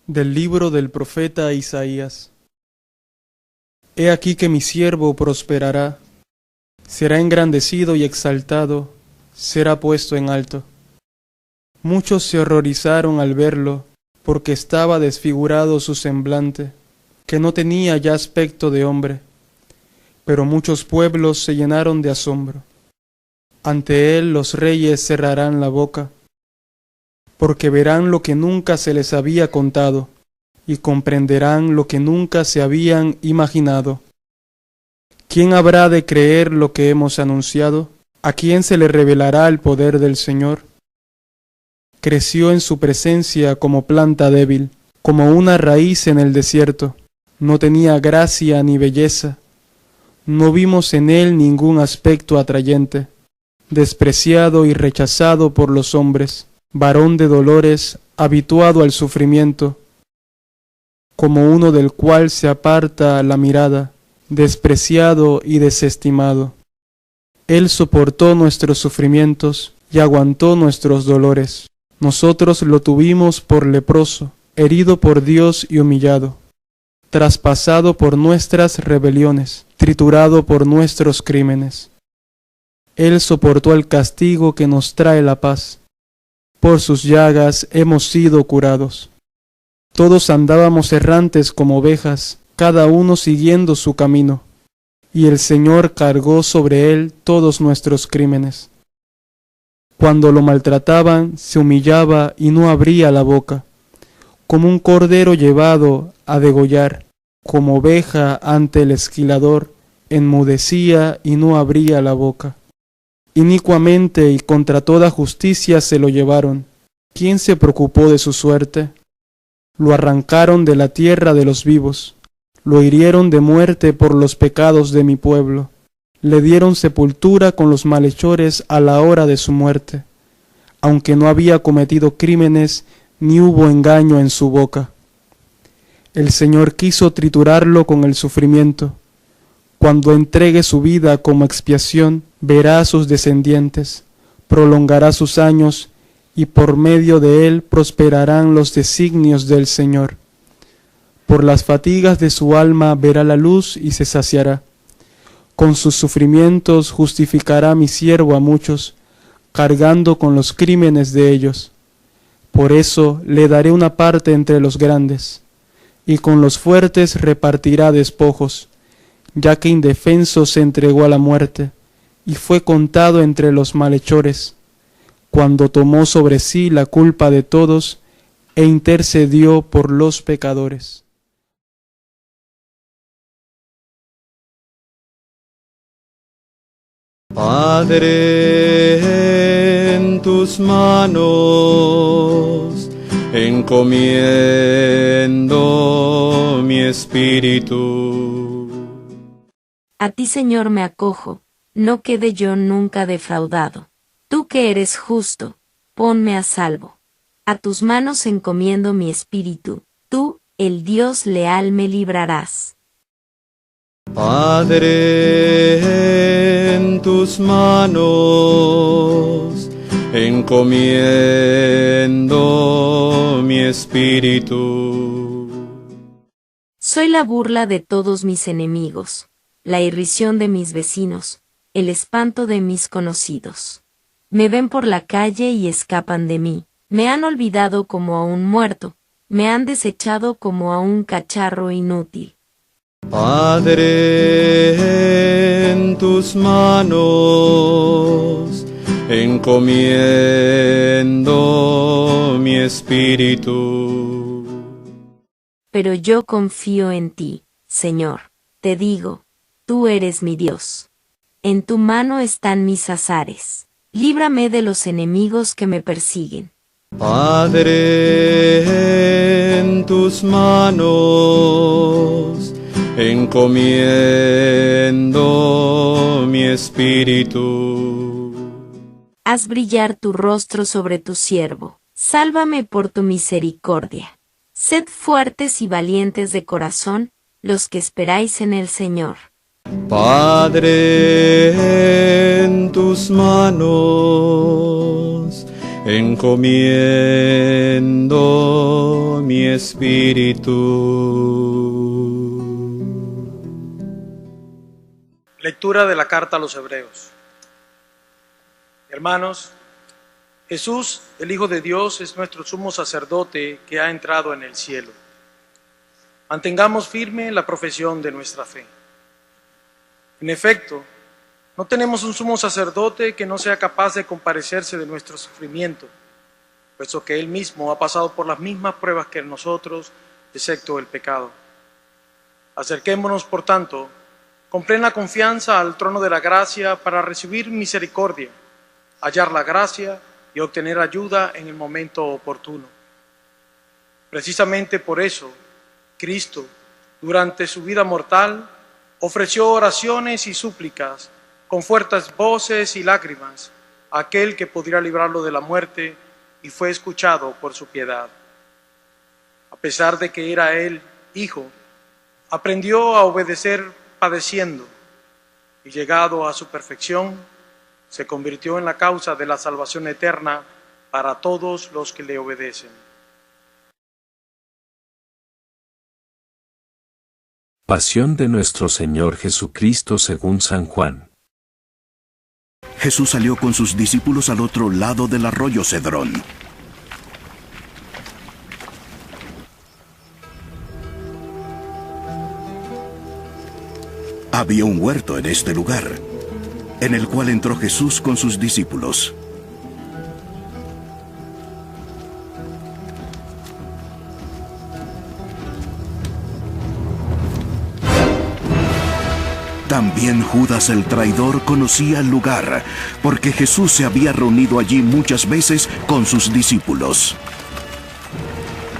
Del libro del profeta Isaías. He aquí que mi siervo prosperará, será engrandecido y exaltado, será puesto en alto. Muchos se horrorizaron al verlo, porque estaba desfigurado su semblante, que no tenía ya aspecto de hombre. Pero muchos pueblos se llenaron de asombro. Ante él los reyes cerrarán la boca, porque verán lo que nunca se les había contado, y comprenderán lo que nunca se habían imaginado. ¿Quién habrá de creer lo que hemos anunciado? ¿A quién se le revelará el poder del Señor? Creció en su presencia como planta débil, como una raíz en el desierto. No tenía gracia ni belleza. No vimos en él ningún aspecto atrayente. Despreciado y rechazado por los hombres, varón de dolores, habituado al sufrimiento, como uno del cual se aparta la mirada, despreciado y desestimado. Él soportó nuestros sufrimientos y aguantó nuestros dolores. Nosotros lo tuvimos por leproso, herido por Dios y humillado, traspasado por nuestras rebeliones, triturado por nuestros crímenes. Él soportó el castigo que nos trae la paz. Por sus llagas hemos sido curados. Todos andábamos errantes como ovejas, cada uno siguiendo su camino, y el Señor cargó sobre él todos nuestros crímenes. Cuando lo maltrataban, se humillaba y no abría la boca, como un cordero llevado a degollar, como oveja ante el esquilador, enmudecía y no abría la boca. Inicuamente y contra toda justicia se lo llevaron. ¿Quién se preocupó de su suerte? Lo arrancaron de la tierra de los vivos, lo hirieron de muerte por los pecados de mi pueblo, le dieron sepultura con los malhechores a la hora de su muerte, aunque no había cometido crímenes ni hubo engaño en su boca. El Señor quiso triturarlo con el sufrimiento. Cuando entregue su vida como expiación, verá a sus descendientes, prolongará sus años, y por medio de él prosperarán los designios del Señor. Por las fatigas de su alma verá la luz y se saciará. Con sus sufrimientos justificará mi siervo a muchos, cargando con los crímenes de ellos. Por eso le daré una parte entre los grandes, y con los fuertes repartirá despojos, ya que indefenso se entregó a la muerte, y fue contado entre los malhechores, cuando tomó sobre sí la culpa de todos e intercedió por los pecadores. Padre, en tus manos encomiendo mi espíritu. A ti, Señor, me acojo, no quede yo nunca defraudado. Tú que eres justo, ponme a salvo. A tus manos encomiendo mi espíritu, tú, el Dios leal, me librarás. Padre, en tus manos encomiendo mi espíritu. Soy la burla de todos mis enemigos, la irrisión de mis vecinos, el espanto de mis conocidos. Me ven por la calle y escapan de mí, me han olvidado como a un muerto, me han desechado como a un cacharro inútil. Padre, en tus manos encomiendo mi espíritu. Pero yo confío en ti, Señor, te digo, tú eres mi Dios. En tu mano están mis azares. Líbrame de los enemigos que me persiguen. Padre, en tus manos encomiendo mi espíritu. Haz brillar tu rostro sobre tu siervo. Sálvame por tu misericordia. Sed fuertes y valientes de corazón, los que esperáis en el Señor. Padre, en tus manos encomiendo mi espíritu. Lectura de la carta a los Hebreos. Hermanos, Jesús, el Hijo de Dios, es nuestro sumo sacerdote que ha entrado en el cielo. Mantengamos firme la profesión de nuestra fe. En efecto, no tenemos un sumo sacerdote que no sea capaz de compadecerse de nuestro sufrimiento, puesto que Él mismo ha pasado por las mismas pruebas que nosotros, excepto el pecado. Acerquémonos, por tanto, con plena confianza al trono de la gracia para recibir misericordia, hallar la gracia y obtener ayuda en el momento oportuno. Precisamente por eso, Cristo, durante su vida mortal, ofreció oraciones y súplicas con fuertes voces y lágrimas a aquel que pudiera librarlo de la muerte, y fue escuchado por su piedad. A pesar de que era él hijo, aprendió a obedecer padeciendo, y llegado a su perfección, se convirtió en la causa de la salvación eterna para todos los que le obedecen. Pasión de nuestro Señor Jesucristo según San Juan. Jesús salió con sus discípulos al otro lado del arroyo Cedrón. Había un huerto en este lugar, en el cual entró Jesús con sus discípulos. También Judas el traidor conocía el lugar, porque Jesús se había reunido allí muchas veces con sus discípulos.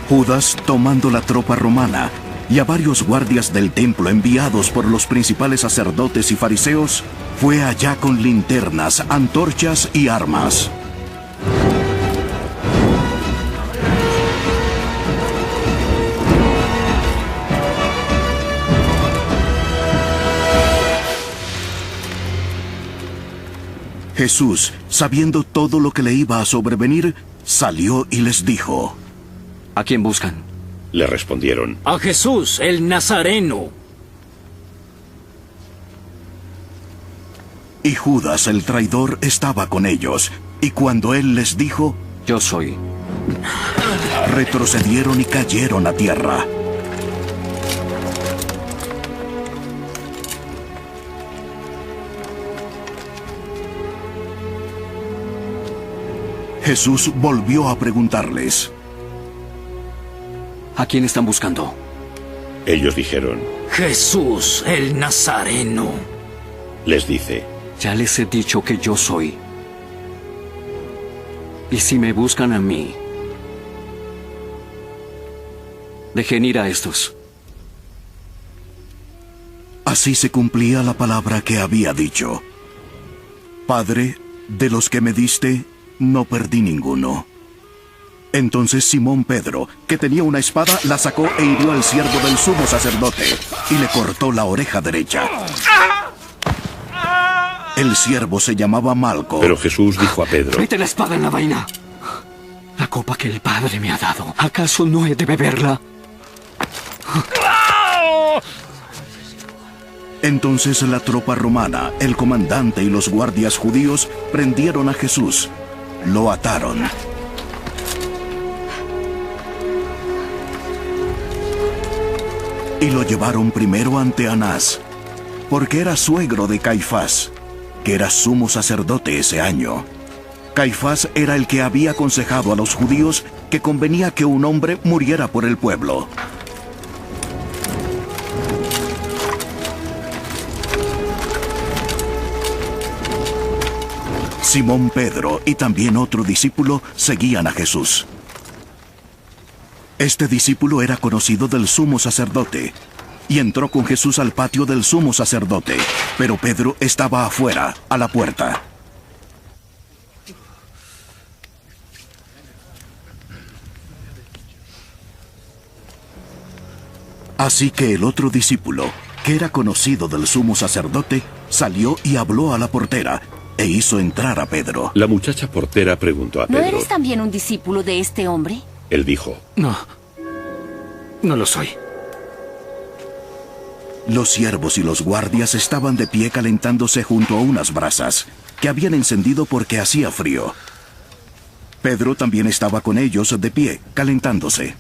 Judas, tomando la tropa romana y a varios guardias del templo enviados por los principales sacerdotes y fariseos, fue allá con linternas, antorchas y armas. Jesús, sabiendo todo lo que le iba a sobrevenir, salió y les dijo: ¿A quién buscan? Le respondieron: a Jesús, el Nazareno. Y Judas el traidor estaba con ellos, y cuando él les dijo: Yo soy, retrocedieron y cayeron a tierra. Jesús volvió a preguntarles: ¿a quién están buscando? Ellos dijeron: Jesús, el Nazareno. Les dice: Ya les he dicho que yo soy. Y si me buscan a mí, dejen ir a estos. Así se cumplía la palabra que había dicho: Padre, de los que me diste, no perdí ninguno. Entonces Simón Pedro, que tenía una espada, la sacó e hirió al siervo del sumo sacerdote y le cortó la oreja derecha. El siervo se llamaba Malco. Pero Jesús dijo a Pedro: Mete la espada en la vaina. La copa que el Padre me ha dado, ¿acaso no he de beberla? Entonces la tropa romana, el comandante y los guardias judíos prendieron a Jesús. Lo ataron. Y lo llevaron primero ante Anás, porque era suegro de Caifás, que era sumo sacerdote ese año. Caifás era el que había aconsejado a los judíos que convenía que un hombre muriera por el pueblo. Simón Pedro y también otro discípulo seguían a Jesús. Este discípulo era conocido del sumo sacerdote y entró con Jesús al patio del sumo sacerdote, pero Pedro estaba afuera, a la puerta. Así que el otro discípulo, que era conocido del sumo sacerdote, salió y habló a la portera, e hizo entrar a Pedro. La muchacha portera preguntó a ¿No Pedro. eres también un discípulo de este hombre? Él dijo, No, no lo soy. Los siervos y los guardias estaban de pie calentándose junto a unas brasas que habían encendido porque hacía frío. Pedro también estaba con ellos de pie, calentándose.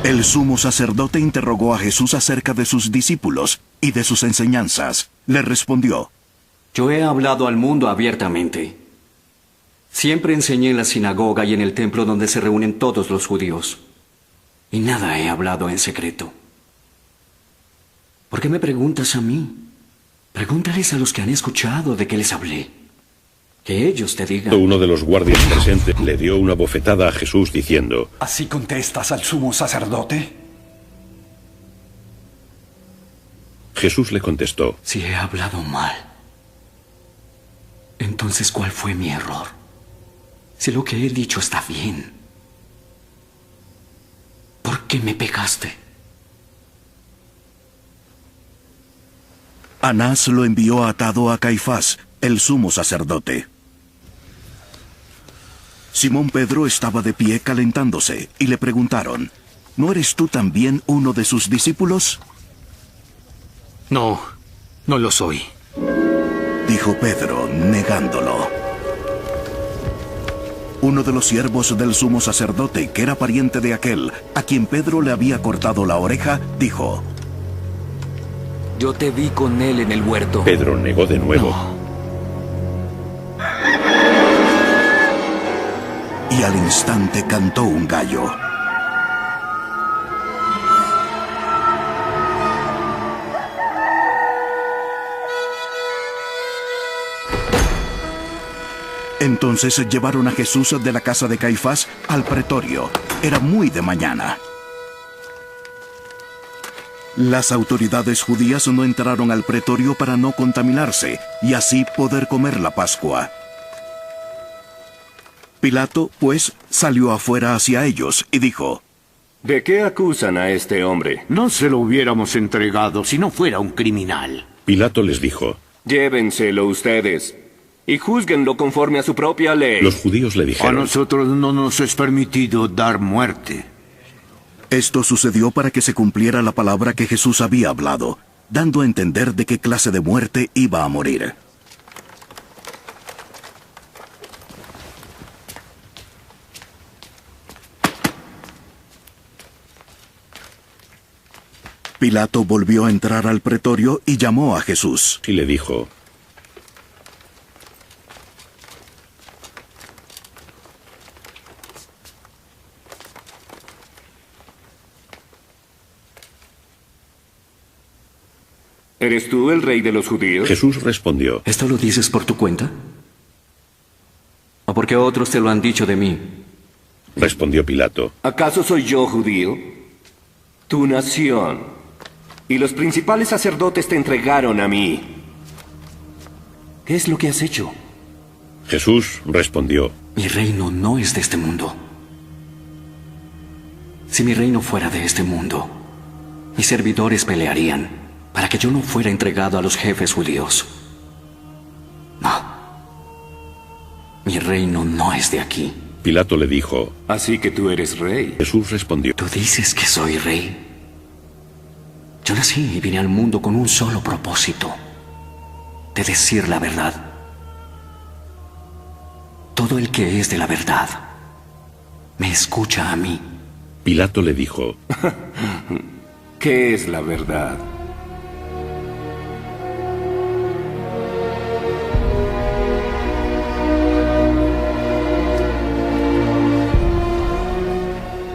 El sumo sacerdote interrogó a Jesús acerca de sus discípulos y de sus enseñanzas. Le respondió: Yo he hablado al mundo abiertamente. Siempre enseñé en la sinagoga y en el templo donde se reúnen todos los judíos. Y nada he hablado en secreto. ¿Por qué me preguntas a mí? Pregúntales a los que han escuchado de qué les hablé. Que ellos te digan. uno de los guardias presentes le dio una bofetada a Jesús diciendo, ¿Así contestas al sumo sacerdote? Jesús le contestó, Si he hablado mal, entonces ¿cuál fue mi error? Si lo que he dicho está bien, ¿por qué me pegaste? Anás lo envió atado a Caifás, el sumo sacerdote. Simón Pedro estaba de pie calentándose y le preguntaron: ¿No eres tú también uno de sus discípulos? No, no lo soy. Dijo Pedro, negándolo. Uno de los siervos del sumo sacerdote, que era pariente de aquel a quien Pedro le había cortado la oreja, dijo: Yo te vi con él en el huerto. Pedro negó de nuevo. No. Y al instante cantó un gallo. Entonces llevaron a Jesús de la casa de Caifás al pretorio. Era muy de mañana. Las autoridades judías no entraron al pretorio para no contaminarse y así poder comer la Pascua. Pilato, pues, salió afuera hacia ellos y dijo: ¿De qué acusan a este hombre? No se lo hubiéramos entregado si no fuera un criminal. Pilato les dijo, Llévenselo ustedes y júzguenlo conforme a su propia ley. Los judíos le A dijeron, nosotros no nos es permitido dar muerte. Esto sucedió para que se cumpliera la palabra que Jesús había hablado, dando a entender de qué clase de muerte iba a morir. Pilato volvió a entrar al pretorio y llamó a Jesús. y le dijo, ¿Eres tú el rey de los judíos? Jesús respondió, ¿Esto lo dices por tu cuenta? ¿O porque otros te lo han dicho de mí? respondió Pilato, ¿Acaso soy yo judío? Tu nación y los principales sacerdotes te entregaron a mí. ¿Qué es lo que has hecho? Jesús respondió, Mi reino no es de este mundo. Si mi reino fuera de este mundo, mis servidores pelearían para que yo no fuera entregado a los jefes judíos. No. Mi reino no es de aquí. Pilato le dijo, Así que tú eres rey. Jesús respondió, ¿Tú dices que soy rey? Yo nací y vine al mundo con un solo propósito: de decir la verdad. Todo el que es de la verdad me escucha a mí. Pilato le dijo, ¿Qué es la verdad?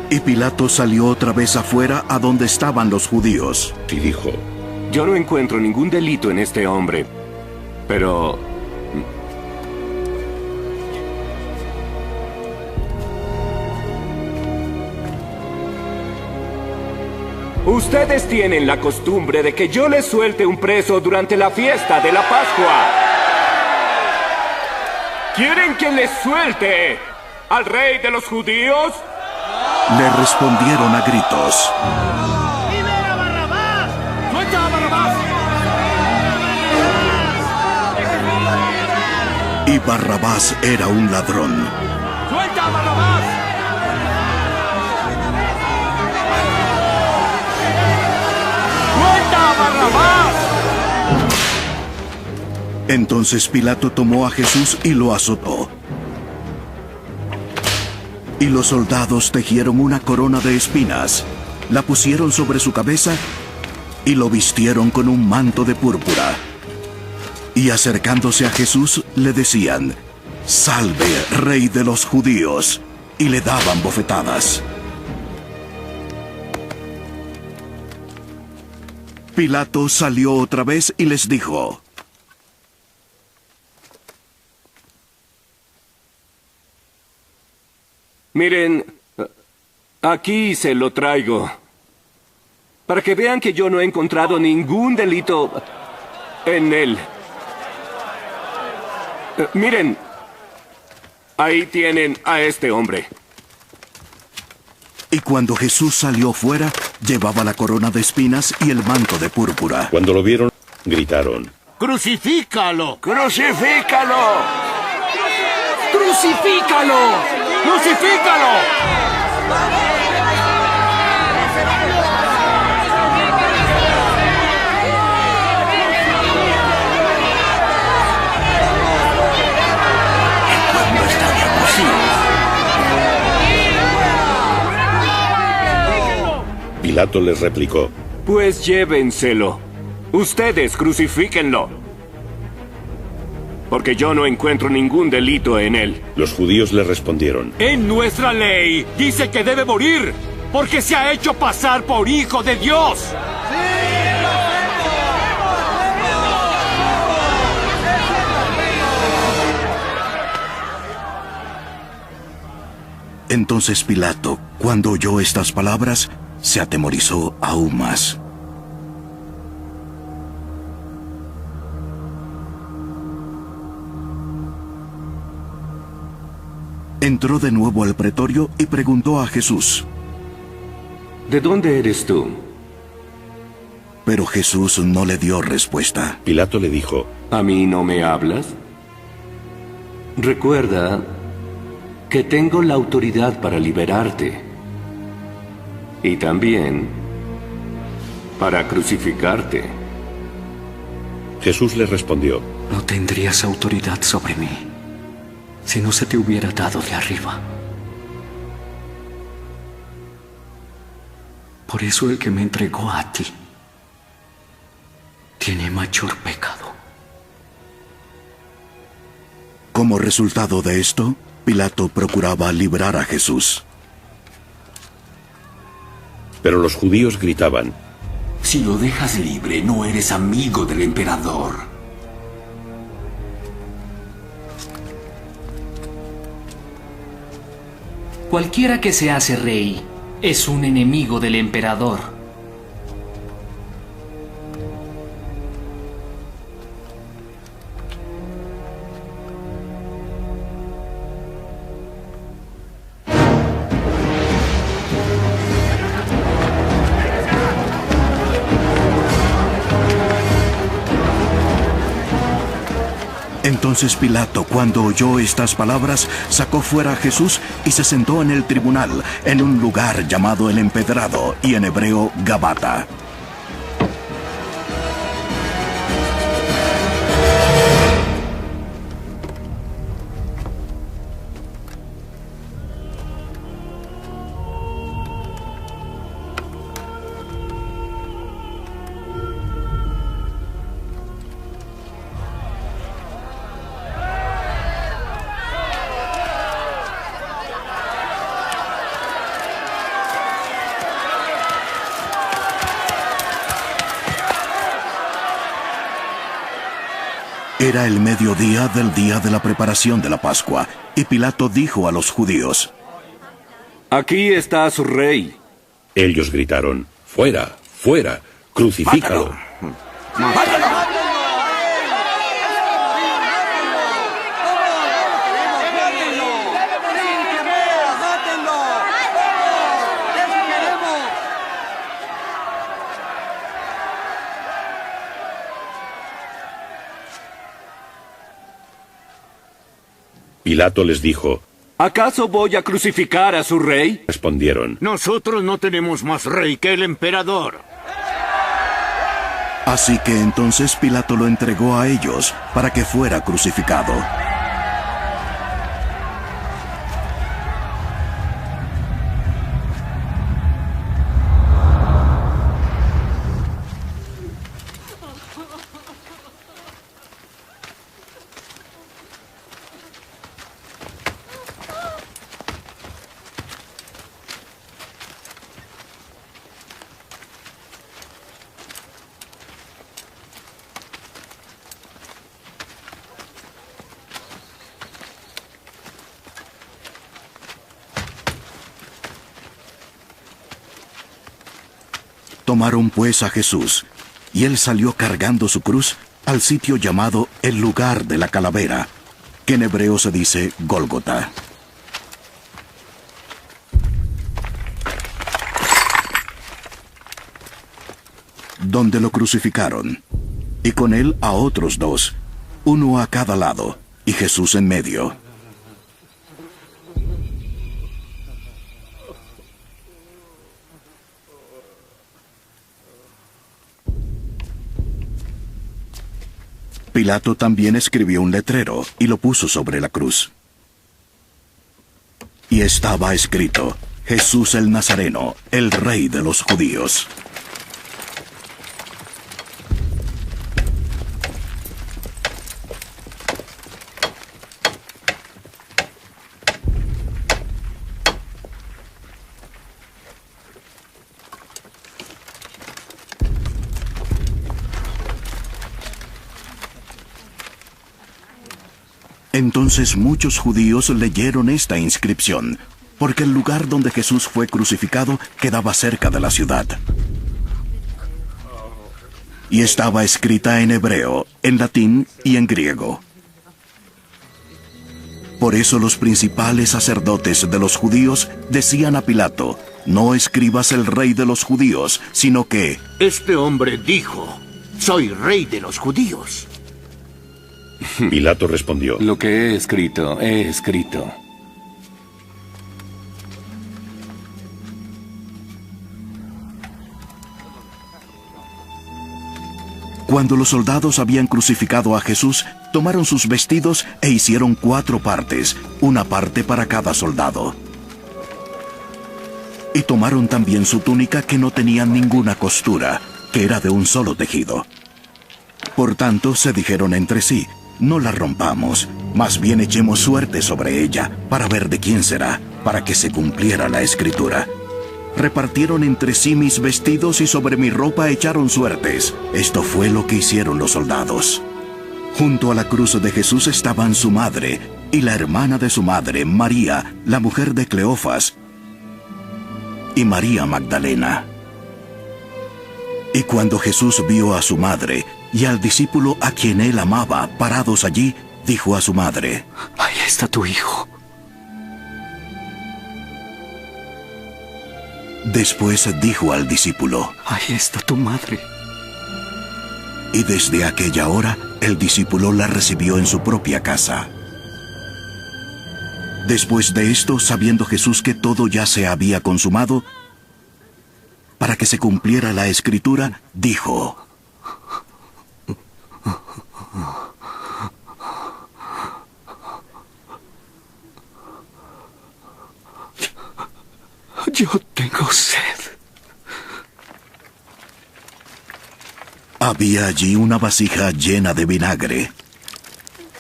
Y Pilato salió otra vez afuera a donde estaban los judíos. y dijo, Yo no encuentro ningún delito en este hombre, pero... Ustedes tienen la costumbre de que yo les suelte un preso durante la fiesta de la Pascua. ¿Quieren que les suelte al rey de los judíos? Le respondieron a gritos. ¡Libera a Barrabás! ¡Suelta a Barrabás! Y Barrabás era un ladrón. ¡Suelta a Barrabás! ¡Suelta a Barrabás! Entonces Pilato tomó a Jesús y lo azotó. Y los soldados tejieron una corona de espinas, la pusieron sobre su cabeza y lo vistieron con un manto de púrpura. Y acercándose a Jesús le decían: «Salve, Rey de los judíos», y le daban bofetadas. Pilato salió otra vez y les dijo: Miren, aquí se lo traigo. Para que vean que yo no he encontrado ningún delito en él. Miren, ahí tienen a este hombre. Y cuando Jesús salió fuera, llevaba la corona de espinas y el manto de púrpura. Cuando lo vieron, gritaron: ¡Crucifícalo! ¡Crucifícalo! ¡Crucifícalo! ¡Crucifícalo! El pueblo está de acuerdo. Pilato les replicó: Pues llévenselo. Ustedes crucifíquenlo. Porque yo no encuentro ningún delito en él. Los judíos le respondieron: En nuestra ley dice que debe morir, porque se ha hecho pasar por hijo de Dios. Entonces Pilato, cuando oyó estas palabras, se atemorizó aún más. Entró de nuevo al pretorio y preguntó a Jesús: ¿De dónde eres tú? Pero Jesús no le dio respuesta. Pilato le dijo: ¿A mí no me hablas? Recuerda que tengo la autoridad para liberarte y también para crucificarte. Jesús le respondió: No tendrías autoridad sobre mí si no se te hubiera dado de arriba. Por eso el que me entregó a ti tiene mayor pecado. Como resultado de esto, Pilato procuraba librar a Jesús. Pero los judíos gritaban: Si lo dejas libre, no eres amigo del emperador. Cualquiera que se hace rey es un enemigo del emperador. Entonces Pilato, cuando oyó estas palabras, sacó fuera a Jesús y se sentó en el tribunal, en un lugar llamado el Empedrado, y en hebreo Gabata. Era el mediodía del día de la preparación de la Pascua, y Pilato dijo a los judíos: Aquí está su rey. Ellos gritaron: ¡Fuera! ¡Fuera! ¡Crucifícalo! ¡Mátalo! Pilato les dijo, ¿acaso voy a crucificar a su rey? Respondieron, nosotros no tenemos más rey que el emperador. Así que entonces Pilato lo entregó a ellos para que fuera crucificado. Tomaron pues a Jesús, y él salió cargando su cruz al sitio llamado el lugar de la calavera, que en hebreo se dice Gólgota. Donde lo crucificaron, y con él a otros dos, uno a cada lado, y Jesús en medio. Pilato también escribió un letrero y lo puso sobre la cruz. Y estaba escrito, Jesús el Nazareno, el Rey de los Judíos. Entonces muchos judíos leyeron esta inscripción, porque el lugar donde Jesús fue crucificado quedaba cerca de la ciudad. Y estaba escrita en hebreo, en latín y en griego. Por eso los principales sacerdotes de los judíos decían a Pilato, no escribas el rey de los judíos, sino que... Este hombre dijo, soy rey de los judíos. Pilato respondió, lo que he escrito, he escrito. Cuando los soldados habían crucificado a Jesús, tomaron sus vestidos e hicieron 4 partes, una parte para cada soldado. Y tomaron también su túnica que no tenía ninguna costura, que era de un solo tejido. Por tanto, se dijeron entre sí, no la rompamos, más bien echemos suerte sobre ella, para ver de quién será, para que se cumpliera la escritura. Repartieron entre sí mis vestidos y sobre mi ropa echaron suertes. Esto fue lo que hicieron los soldados. Junto a la cruz de Jesús estaban su madre y la hermana de su madre, María, la mujer de Cleofas, y María Magdalena. Y cuando Jesús vio a su madre y al discípulo a quien él amaba parados allí, dijo a su madre, ahí está tu hijo. Después dijo al discípulo, ahí está tu madre. Y desde aquella hora, el discípulo la recibió en su propia casa. Después de esto, sabiendo Jesús que todo ya se había consumado, para que se cumpliera la escritura, dijo, yo tengo sed. Había allí una vasija llena de vinagre.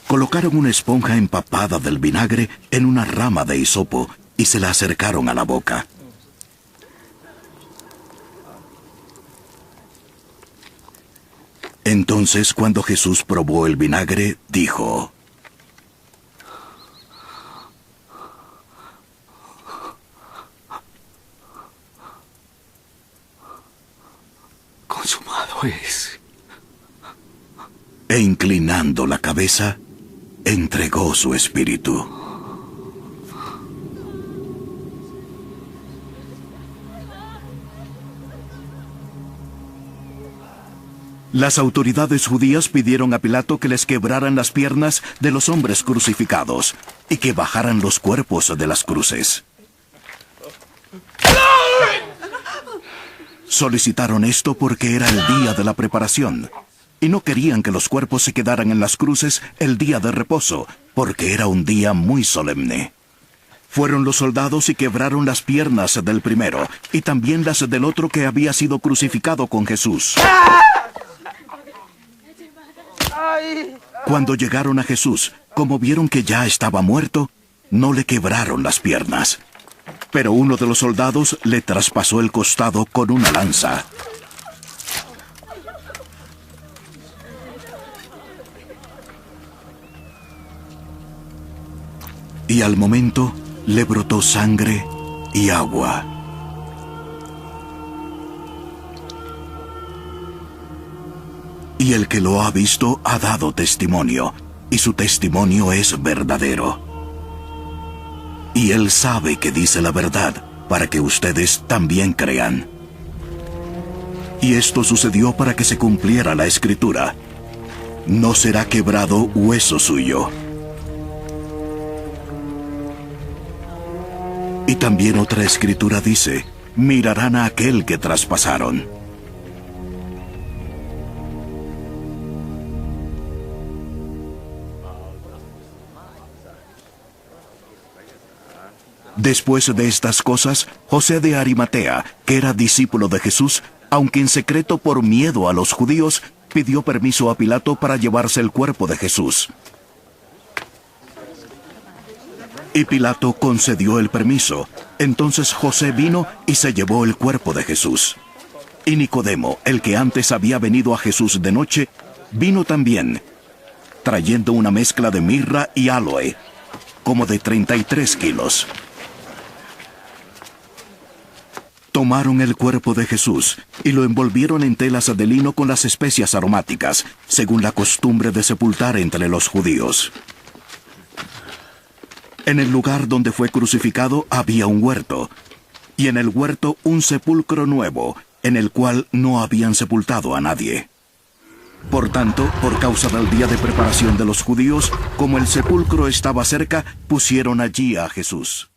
Colocaron una esponja empapada del vinagre en una rama de hisopo y se la acercaron a la boca. Entonces, cuando Jesús probó el vinagre, dijo, consumado es. E inclinando la cabeza, entregó su espíritu. Las autoridades judías pidieron a Pilato que les quebraran las piernas de los hombres crucificados, y que bajaran los cuerpos de las cruces. Solicitaron esto porque era el día de la preparación, y no querían que los cuerpos se quedaran en las cruces el día de reposo, porque era un día muy solemne. Fueron los soldados y quebraron las piernas del primero, y también las del otro que había sido crucificado con Jesús. Cuando llegaron a Jesús, como vieron que ya estaba muerto, no le quebraron las piernas. Pero uno de los soldados le traspasó el costado con una lanza. Y al momento le brotó sangre y agua. Y el que lo ha visto ha dado testimonio, y su testimonio es verdadero. Y él sabe que dice la verdad, para que ustedes también crean. Y esto sucedió para que se cumpliera la Escritura: no será quebrado hueso suyo. Y también otra Escritura dice: mirarán a aquel que traspasaron. Después de estas cosas, José de Arimatea, que era discípulo de Jesús, aunque en secreto por miedo a los judíos, pidió permiso a Pilato para llevarse el cuerpo de Jesús. Y Pilato concedió el permiso. Entonces José vino y se llevó el cuerpo de Jesús. Y Nicodemo, el que antes había venido a Jesús de noche, vino también, trayendo una mezcla de mirra y áloe, como de 33 kilos. Tomaron el cuerpo de Jesús y lo envolvieron en telas de lino con las especias aromáticas, según la costumbre de sepultar entre los judíos. En el lugar donde fue crucificado había un huerto, y en el huerto un sepulcro nuevo, en el cual no habían sepultado a nadie. Por tanto, por causa del día de preparación de los judíos, como el sepulcro estaba cerca, pusieron allí a Jesús.